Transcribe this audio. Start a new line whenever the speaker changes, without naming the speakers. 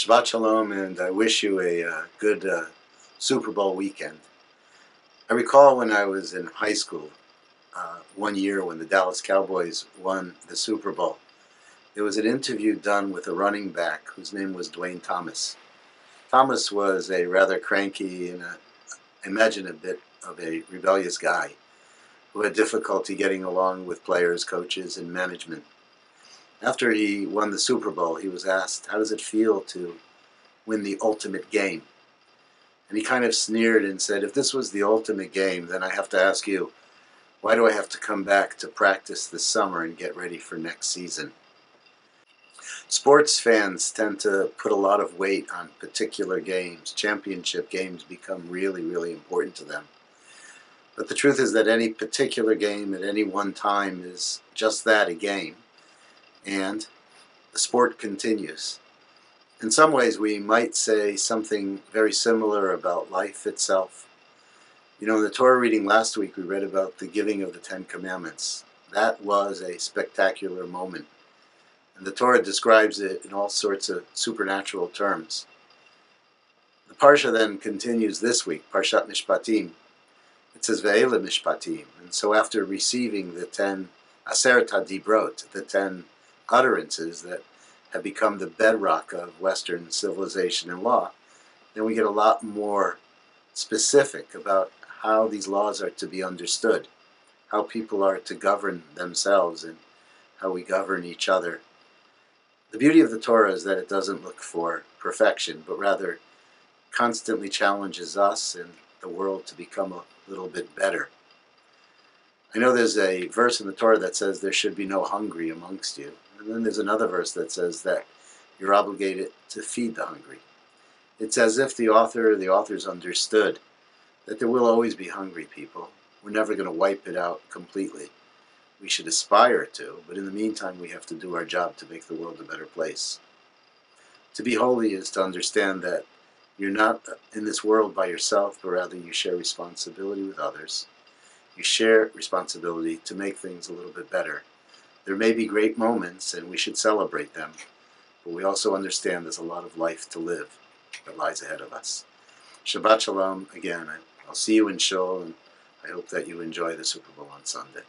Shabbat Shalom, and I wish you a good Super Bowl weekend. I recall when I was in high school, one year when the Dallas Cowboys won the Super Bowl, there was an interview done with a running back whose name was Dwayne Thomas. Thomas was a rather cranky and I imagine a bit of a rebellious guy who had difficulty getting along with players, coaches, and management. After he won the Super Bowl, he was asked, how does it feel to win the ultimate game? And he kind of sneered and said, if this was the ultimate game, then I have to ask you, why do I have to come back to practice this summer and get ready for next season? Sports fans tend to put a lot of weight on particular games. Championship games become really, really important to them. But the truth is that any particular game at any one time is just that, a game. And the sport continues. In some ways, we might say something very similar about life itself. You know, in the Torah reading last week, we read about the giving of the Ten Commandments. That was a spectacular moment. And the Torah describes it in all sorts of supernatural terms. The Parsha then continues this week, Parashat Mishpatim. It says, Ve'ele Mishpatim. And so after receiving the 10 Aseret HaDibrot, the 10 utterances that have become the bedrock of Western civilization and law, then we get a lot more specific about how these laws are to be understood, how people are to govern themselves, and how we govern each other. The beauty of the Torah is that it doesn't look for perfection, but rather constantly challenges us and the world to become a little bit better. I know there's a verse in the Torah that says there should be no hungry amongst you. And then there's another verse that says that you're obligated to feed the hungry. It's as if the authors understood that there will always be hungry people. We're never going to wipe it out completely. We should aspire to, but in the meantime we have to do our job to make the world a better place. To be holy is to understand that you're not in this world by yourself, but rather you share responsibility with others. You share responsibility to make things a little bit better. There may be great moments, and we should celebrate them, but we also understand there's a lot of life to live that lies ahead of us. Shabbat Shalom again. I'll see you in Shul, and I hope that you enjoy the Super Bowl on Sunday.